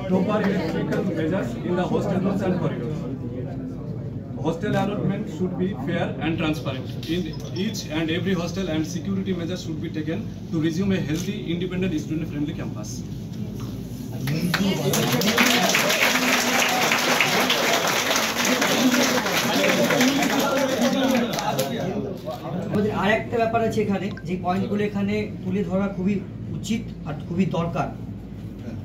proper electrical measures in the hostel rooms and corridors. Hostel allotment should be fair and transparent in each and every hostel, and security measures should be taken to resume a healthy, independent, student-friendly campus. আরেকটা ব্যাপার আছে এখানে যে পয়েন্টগুলো এখানে তুলে ধরা খুবই উচিত আর খুবই দরকার।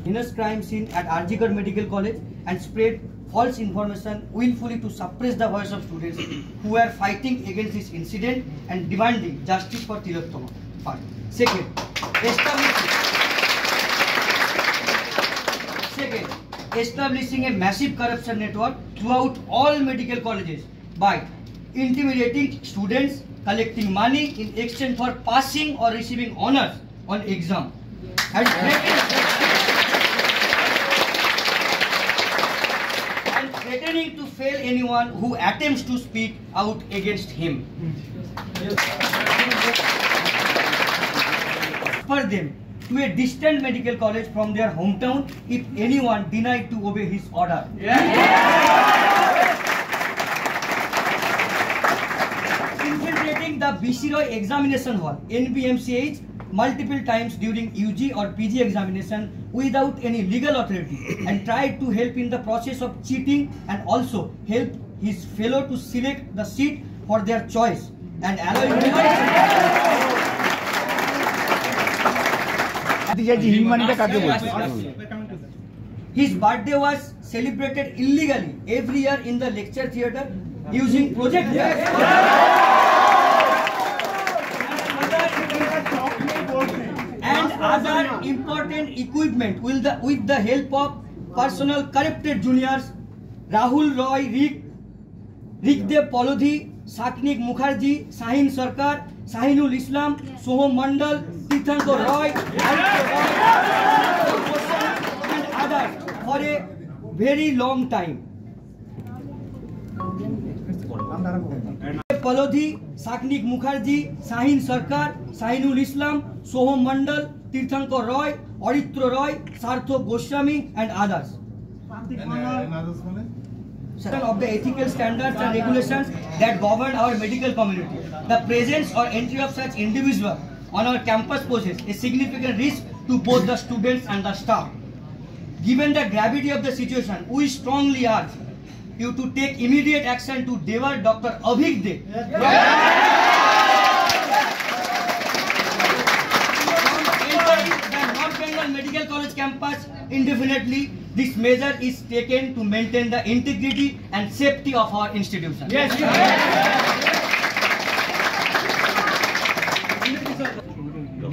heinous crime scene at Arjigarh Medical College and spread false information willfully to suppress the voice of students who were fighting against this incident and demanding justice for Tilottama. Second, establishing a massive corruption network throughout all medical colleges by intimidating students, collecting money in exchange for passing or receiving honors on exam, and threatening to fail anyone who attempts to speak out against him. For them to a distant medical college from their hometown if anyone denied to obey his order. Infiltrating the BC Roy examination hall, NBMCH, multiple times during UG or PG examination without any legal authority, and tried to help in the process of cheating, and also help his fellow to select the seat for their choice and allowing his birthday was celebrated illegally every year in the lecture theatre using projectors and other important equipment with the help of personal corrupted juniors Rahul Roy, Rikdev Palodhi, Saknik Mukherjee, Sahin Sarkar, Sahinul Islam, Soham Mandal, Tirthankar Roy, and others for a very long time. Palodhi, Saknik Mukherjee, Sahin Sarkar, Sahinul Islam, Soham Mandal, Tirthankar Roy, Aritra Roy, Sarthak Goswami, and others. Of the ethical standards and regulations that govern our medical community. The presence or entry of such individuals on our campus poses a significant risk to both the students and the staff. Given the gravity of the situation, we strongly urge you to take immediate action to debar Dr. Avik De the North Bengal Medical College campus indefinitely. This measure is taken to maintain the integrity and safety of our institution. Yes.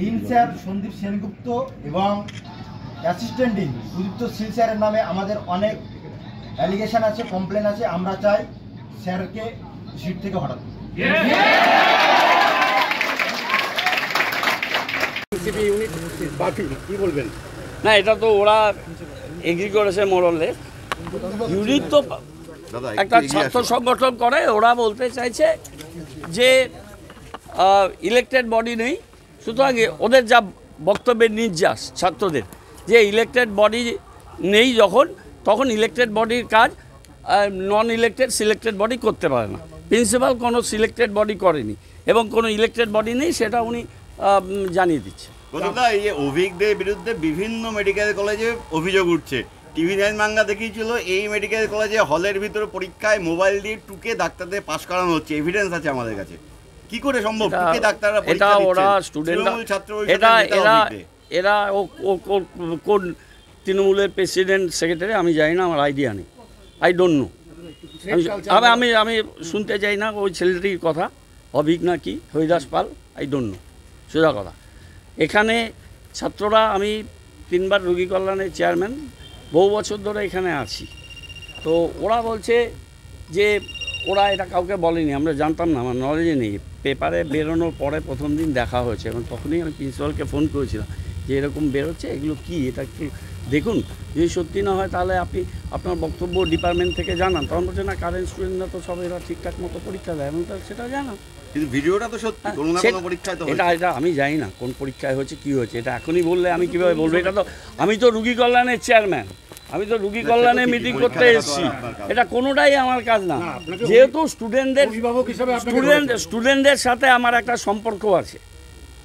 Dean sir Sandeep Sengupta এবং assistant dean Sudipta শীল স্যারের নামে আমাদের অনেক allegation আছে, complain আছে। আমরা চাই স্যারকে সিট থেকে হটাতে। কি বলবেন? না, এটা তো ওরা এগ্রি করেছে মোরলে। ইউনিট তো একটা ছাত্র সংগঠন করে, ওরা বলতে চাইছে যে ইলেকটেড বডি নেই, সুতরাং ওদের যা বক্তব্যের নির্যাস ছাত্রদের যে ইলেকটেড বডি নেই তখন ইলেকটেড বডির কাজ নন ইলেকটেড সিলেক্টেড বডি করতে পারে না। প্রিন্সিপাল কোনো সিলেক্টেড বডি করেনি এবং কোনো ইলেকটেড বডি নেই, সেটা উনি জানিয়ে দিচ্ছে। এই অভিজ্ঞদের বিরুদ্ধে বিভিন্ন মেডিকেল কলেজে অভিযোগ উঠছে। TV9 বাংলা দেখিয়েছিল এই মেডিকেল কলেজে হলের ভিতরে পরীক্ষায় মোবাইল দিয়ে টুকে ডাক্তারদের পাস করানো হচ্ছে, এভিডেন্স আছে আমাদের কাছে। কি করে সম্ভব টুকে ডাক্তাররা পরীক্ষা দিচ্ছে? এটা ওরা স্টুডেন্টরা, এরা কোন তৃণমূলের প্রেসিডেন্ট সেক্রেটারি আমি জানি না, আমার আইডিয়া নেই, আই ডোন্ট নো। আমি শুনতে চাই না ওই ছেলেটির কথা, অভিজ্ঞ না কি হরিদাস পাল, আই ডোন্ট নো, সোজা কথা। এখানে ছাত্ররা, আমি 3 বার রোগী কল্যাণের চেয়ারম্যান, বহু বছর ধরে এখানে আছি, তো ওরা বলছে যে ওরা এটা কাউকে বলেনি, আমরা জানতাম না, আমার নলেজে নেই। পেপারে বেরোনোর পরে প্রথম দিন দেখা হয়েছে এবং তখনই আমি প্রিন্সিপালকে ফোন করেছিলাম যে এরকম বেরোচ্ছে, এগুলো কি, এটা একটু দেখুন, যদি সত্যি না হয় তাহলে আপনি আপনার বক্তব্য ডিপার্টমেন্ট থেকে জানান। তখন বলছে না, কারেন্ট স্টুডেন্টরা তো সব এরা ঠিকঠাক মতো পরীক্ষা দেয়, এবং সেটা জানান। কিন্তু ভিডিওটা তো সত্যি, কোনো না কোনো পরীক্ষায় তো এটা আমি জানি না কোন পরীক্ষায় হয়েছে, কী হয়েছে, এটা এখনই বললে আমি কীভাবে বলবো? এটা তো আমি তো রুগী কল্যাণের চেয়ারম্যান, আমি তো রুগী কল্যাণে মিটিং করতে এসেছি, এটা কোনোটাই আমার কাজ না। যেহেতু স্টুডেন্টদের সাথে আমার একটা সম্পর্ক আছে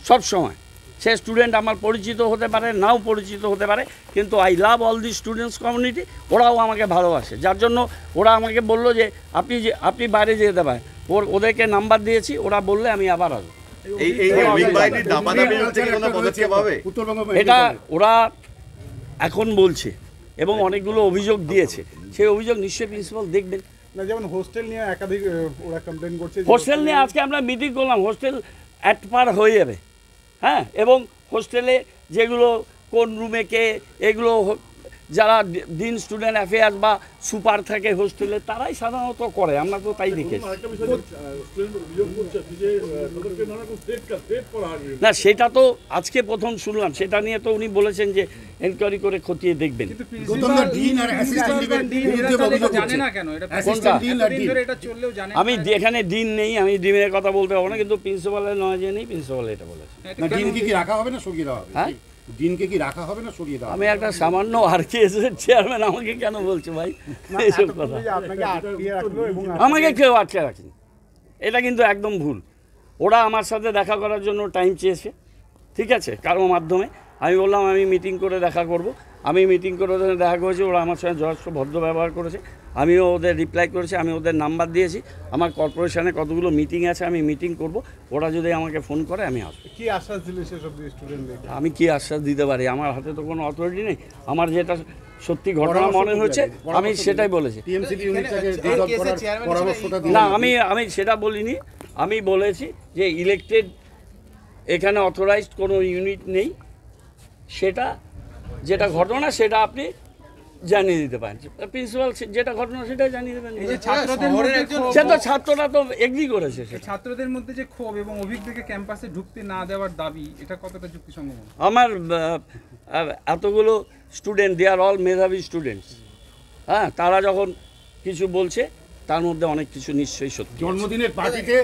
সব সময়। সে স্টুডেন্ট আমার পরিচিত হতে পারে, নাও পরিচিত হতে পারে, কিন্তু I love all the students community. ওরাও আমাকে ভালোবাসে, যার জন্য ওরা আমাকে বললো যে আপনি বাইরে যেতে পারেন। ওদেরকে নাম্বার দিয়েছি, ওরা বললে আমি আবার আসবো। এটা ওরা এখন বলছে এবং অনেকগুলো অভিযোগ দিয়েছে, সেই অভিযোগ নিশ্চয়ই প্রিন্সিপাল দেখবেন। না, যেমন হোস্টেল নিয়ে একাধিক ওরা কমপ্লেন করছে। হোস্টেল নিয়ে আজকে আমরা মিটিং করলাম, হোস্টেল অ্যাটপার হয়ে যাবে। হ্যাঁ, এবং হোস্টেলে যেগুলো কোন রুমে কে, এগুলো যারা ডিন স্টুডেন্ট অ্যাফেয়ার্স বা সুপার থাকে হোস্টেলে, তারাই সাধারণত করে, আমরা তো তাই দেখেছি। না, সেটা তো আজকে প্রথম শুনলাম, সেটা নিয়ে তো উনি বলেছেন যে এনকোয়ারি করে খতিয়ে দেখবেন। আমি এখানে ডিন নেই, আমি ডিনের কথা বলতে পারবো না, কিন্তু প্রিন্সিপালের নয় যে নেই, প্রিন্সিপাল এটা বলেছে। হ্যাঁ, দিনকে কি রাখা হবে না সরিয়ে দেওয়া? আমি একটা সামান্য আরকেএস এর চেয়ারম্যান, আমাকে কেন বলছো ভাই এইসব কথা? আমাকে কেউ আটকে রাখেনি, এটা কিন্তু একদম ভুল। ওরা আমার সাথে দেখা করার জন্য টাইম চেয়েছে, ঠিক আছে, কারোর মাধ্যমে। আমি বললাম আমি মিটিং করে দেখা করব। আমি মিটিং করে ওদের দেখা করেছি, ওরা আমার সঙ্গে যথেষ্ট ভদ্র ব্যবহার করেছে, আমিও ওদের রিপ্লাই করেছি, আমি ওদের নাম্বার দিয়েছি। আমার কর্পোরেশনে কতগুলো মিটিং আছে, আমি মিটিং করব, ওরা যদি আমাকে ফোন করে আমি আসবো। কি আশ্বাস দিলে সেসব স্টুডেন্টদের? আমি কি আশ্বাস দিতে পারি? আমার হাতে তো কোনো অথরিটি নেই। আমার যেটা সত্যি ঘটনা মনে হচ্ছে আমি সেটাই বলেছি। না, আমি সেটা বলিনি। আমি বলেছি যে ইলেকটেড এখানে অথরাইজড কোনো ইউনিট নেই, সেটা যেটা ঘটনা সেটা আপনি জানিয়ে দিতে পারেন। প্রিন্সিপাল যেটা ঘটনা সেটাই জানিয়ে দেবেন। সে তো ছাত্ররা তো এগ্রি করেছে। ছাত্রদের মধ্যে যে ক্ষোভ এবং অভিজ্ঞকে ক্যাম্পাসে ঢুকতে না দেওয়ার দাবি, এটা কতটা যুক্তিসঙ্গত? আমার এতগুলো স্টুডেন্ট, দে আর অল মেধাবী স্টুডেন্টস। হ্যাঁ, তারা যখন কিছু বলছে তার মধ্যে অনেক কিছু নিশ্চয়ই সত্যি। জন্মদিনের পার্টিতে